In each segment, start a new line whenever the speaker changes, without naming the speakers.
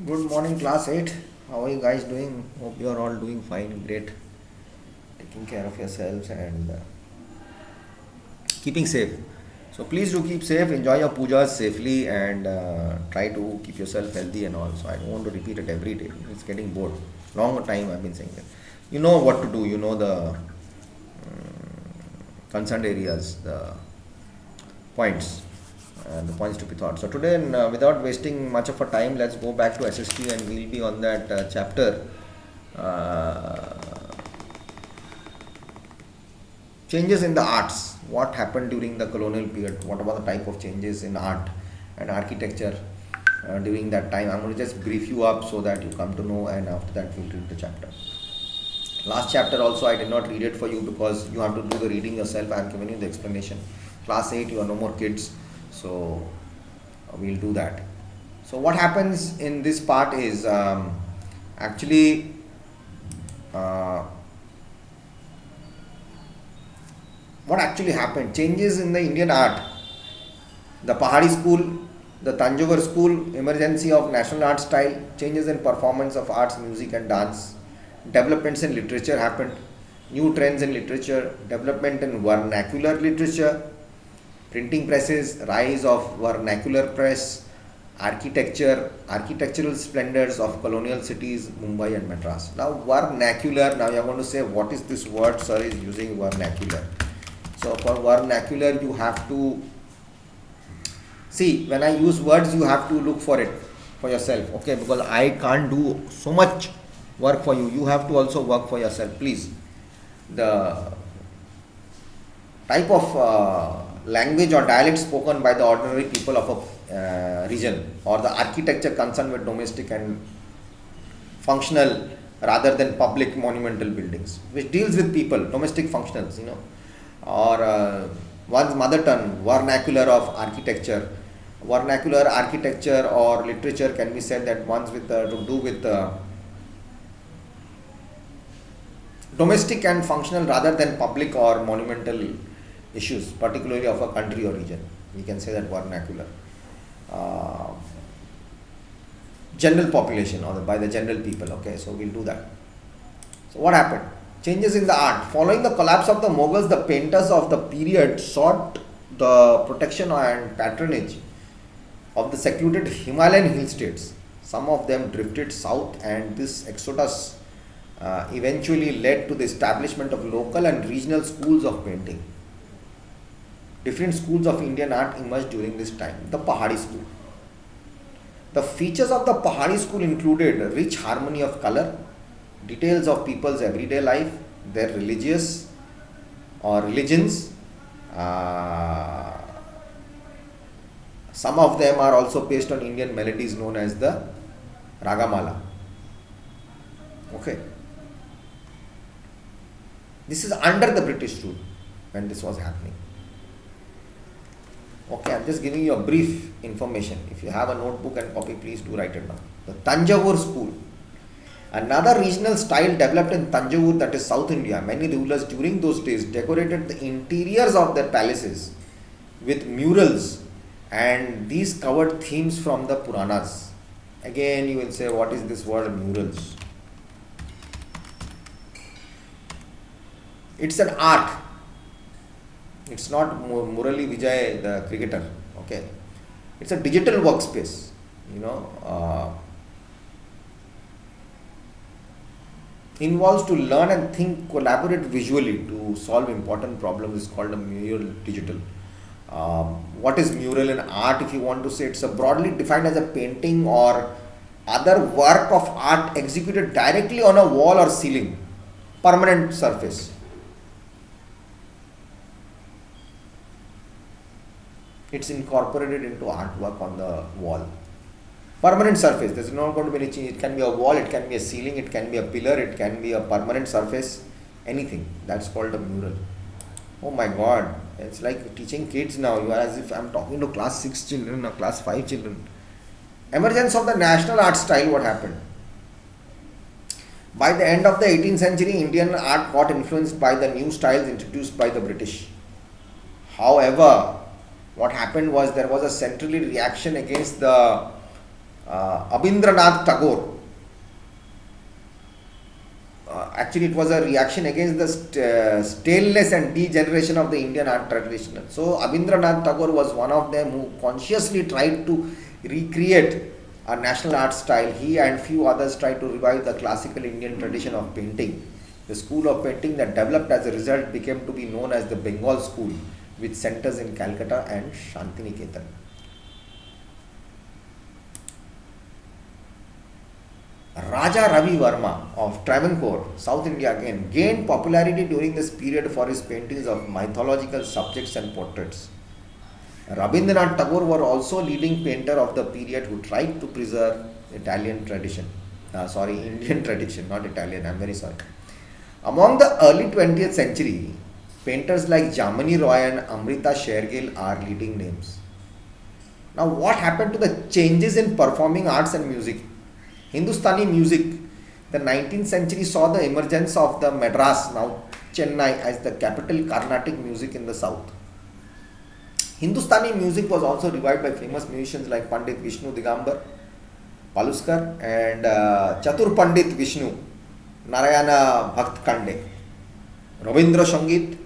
Good morning, class 8. How are you guys doing? Hope you are all doing fine, great. Taking care of yourselves and keeping safe. So, please do keep safe, enjoy your pujas safely, and try to keep yourself healthy and all. So, I don't want to repeat it every day, it's getting bored. Long time I've been saying that. You know what to do, you know the concerned areas, points, the points to be thought. So today, without wasting much of our time, let's go back to SST and we'll be on that chapter. Uh, Changes in the arts. What happened during the colonial period? What about the type of changes in art and architecture during that time? I'm going to just brief you up so that you come to know, and after that, we'll read the chapter. Last chapter also I did not read it for you because you have to do the reading yourself. I am giving you the explanation. Class 8, you are no more kids, so we'll do that. So what happens in this part is actually uh, what actually happened. Changes in the Indian art. The Pahadi school, the Tanjore school, emergency of national art style, changes in performance of arts, music and dance, developments in literature happened, new trends in literature, development in vernacular literature, printing presses, rise of vernacular press, architectural splendors of colonial cities, Mumbai and Madras. Now vernacular, now you are going to say what is this word sir is using vernacular. So for vernacular you have to see, when I use words you have to look for it for yourself, okay, because I can't do so much work for you. You have to also work for yourself, please. The type of language or dialect spoken by the ordinary people of a region, or the architecture concerned with domestic and functional rather than public monumental buildings, which deals with people, domestic functionals, or one's mother tongue, vernacular of architecture. Vernacular architecture or literature can be said that one's with to do with domestic and functional rather than public or monumental issues, particularly of a country or region. We can say that vernacular. Uh, General population, or by the general people, okay, so we'll do that. So what happened? Changes in the art. Following the collapse of the Mughals, the painters of the period sought the protection and patronage of the secluded Himalayan hill states. Some of them drifted south, and this exodus eventually led to the establishment of local and regional schools of painting. Different schools of Indian art emerged during this time. The Pahadi school. The features of the Pahadi school included rich harmony of color, details of people's everyday life, their religious or religions. Some of them are also based on Indian melodies known as the Ragamala. Okay. This is under the British rule when this was happening. Okay, I'm just giving you a brief information. If you have a notebook and copy, please do write it down. The Tanjore school. Another regional style developed in Tanjore, that is South India. Many rulers during those days decorated the interiors of their palaces with murals, and these covered themes from the Puranas. Again, you will say, what is this word murals? It's an art. It's not Murali Vijay, the cricketer. Okay, it's a digital workspace. Involves to learn and think, collaborate visually to solve important problems. Is called a mural digital. What is mural in art? If you want to say, it's a broadly defined as a painting or other work of art executed directly on a wall or ceiling, permanent surface. It's incorporated into artwork on the wall. Permanent surface, there's not going to be any change. It can be a wall, it can be a ceiling, it can be a pillar, it can be a permanent surface, anything. That's called a mural. Oh my god, it's like teaching kids now. You are as if I'm talking to class 6 children or class 5 children. Emergence of the national art style, what happened? By the end of the 18th century, Indian art got influenced by the new styles introduced by the British. However, what happened was there was a centrally reaction against the Abindranath Tagore. Actually, it was a reaction against the staleness and degeneration of the Indian art tradition. So, Abindranath Tagore was one of them who consciously tried to recreate a national art style. He and few others tried to revive the classical Indian tradition of painting. The school of painting that developed as a result became to be known as the Bengal School, which centers in Calcutta and Shantiniketan. Raja Ravi Verma of Travancore, South India again, gained popularity during this period for his paintings of mythological subjects and portraits. Rabindranath Tagore was also leading painter of the period who tried to preserve Italian tradition. Indian tradition, not Italian, I'm very sorry. Among the early 20th century, painters like Jamani Roy and Amrita Shergill are leading names. Now, what happened to the changes in performing arts and music? Hindustani music. The 19th century saw the emergence of the Madras, now Chennai, as the capital Carnatic music in the south. Hindustani music was also revived by famous musicians like Pandit Vishnu Digambar Paluskar and Chatur Pandit Vishnu Narayana Bhakt Kande. Rabindra Sangeet.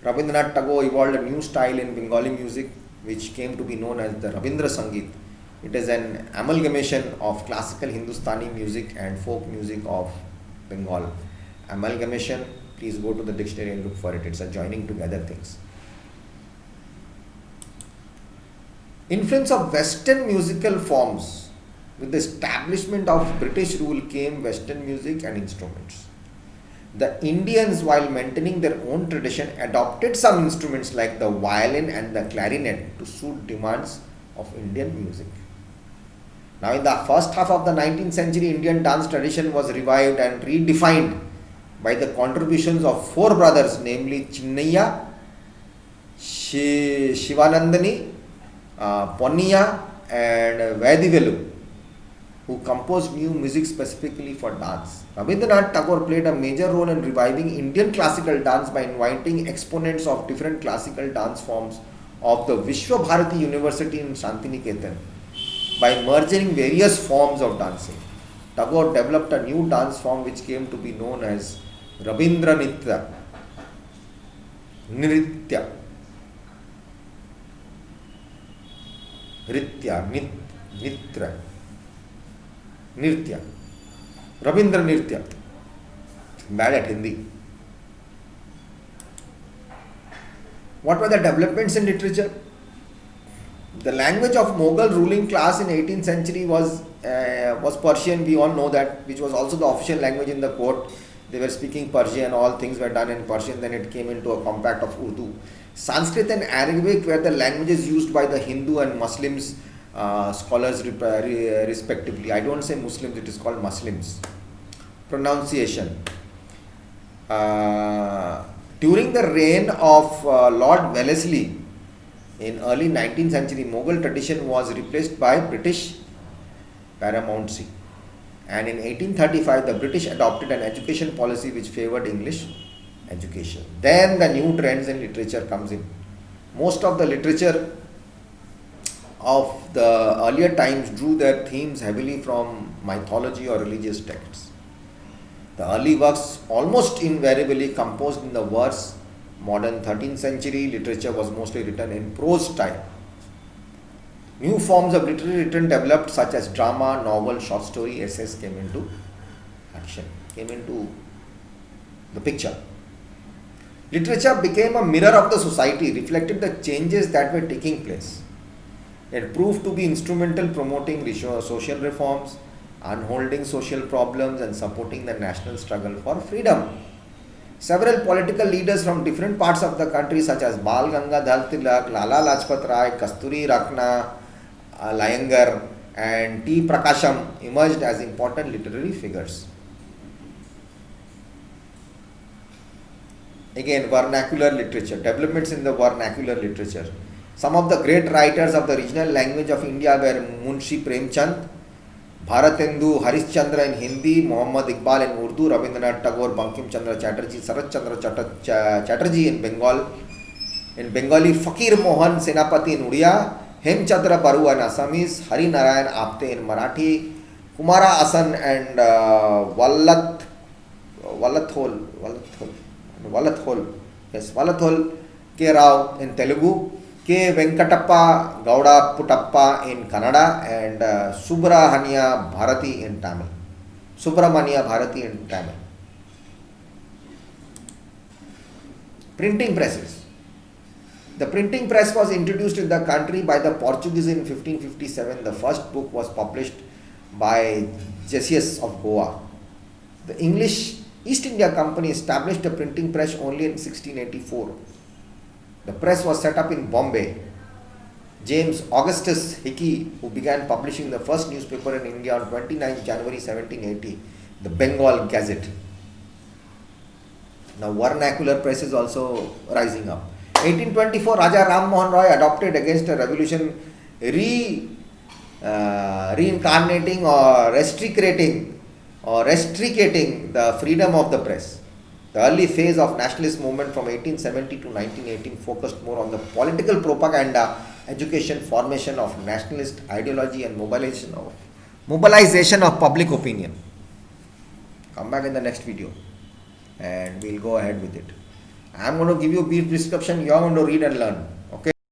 Rabindranath Tagore evolved a new style in Bengali music which came to be known as the Rabindra Sangeet. It is an amalgamation of classical Hindustani music and folk music of Bengal. Amalgamation, please go to the dictionary and look for it. It's a joining together things. Influence of Western musical forms. With the establishment of British rule came Western music and instruments. The Indians, while maintaining their own tradition, adopted some instruments like the violin and the clarinet to suit demands of Indian music. Now, in the first half of the 19th century, Indian dance tradition was revived and redefined by the contributions of four brothers, namely Chinnaya, Shivanandani, Ponniya and Vaidivelu, who composed new music specifically for dance. Rabindranath Tagore played a major role in reviving Indian classical dance by inviting exponents of different classical dance forms of the Vishwa Bharati University in Shantiniketan by merging various forms of dancing. Tagore developed a new dance form which came to be known as Rabindra Nritya. Nritya. Rabindra Nritya. Bad at Hindi. What were the developments in literature? The language of Mughal ruling class in 18th century was Persian. We all know that, which was also the official language in the court. They were speaking Persian. All things were done in Persian. Then it came into a compact of Urdu. Sanskrit and Arabic were the languages used by the Hindu and Muslims scholars respectively. I don't say Muslims, it is called Muslims. Pronunciation. During the reign of Lord Wellesley in early 19th century, Mughal tradition was replaced by British paramountcy. And in 1835, the British adopted an education policy which favored English education. Then the new trends in literature comes in. Most of the literature of the earlier times drew their themes heavily from mythology or religious texts. The early works almost invariably composed in the verse. Modern 13th century literature was mostly written in prose style. New forms of literary written developed such as drama, novel, short story, essays came into action, came into the picture. Literature became a mirror of the society, reflected the changes that were taking place. It proved to be instrumental promoting social reforms, unholding social problems and supporting the national struggle for freedom. Several political leaders from different parts of the country such as Bal Gangadhar Tilak, Lala Lajpat Rai, Kasturi Rakna, Iyengar and T. Prakasham emerged as important literary figures. Again, vernacular literature, developments in the vernacular literature. Some of the great writers of the regional language of India were Munshi Premchand, Bharatendu Harishchandra in Hindi, Muhammad Iqbal in Urdu, Rabindranath Tagore, Bankim Chandra Chatterjee, Sarat Chandra Chatterjee in Bengali, Fakir Mohan Senapati in Odia, Hemchandra Baru in Assamese, Hari Narayan Apte in Marathi, Kumara Asan and Valathol K. Rao in Telugu, K. Venkatappa Gowda Putappa in Kannada, and Subramania Bharati in Tamil. Printing presses. The printing press was introduced in the country by the Portuguese in 1557. The first book was published by Jesus of Goa. The English East India Company established a printing press only in 1684. The press was set up in Bombay. James Augustus Hickey, who began publishing the first newspaper in India on 29 January 1780, the Bengal Gazette. Now vernacular press is also rising up. 1824, Raja Ram Mohan Roy adopted against a revolution reincarnating or restricating the freedom of the press. The early phase of nationalist movement from 1870 to 1918 focused more on the political propaganda, education, formation of nationalist ideology and mobilization of public opinion. Come back in the next video and we'll go ahead with it. I'm going to give you a brief description. You are going to read and learn.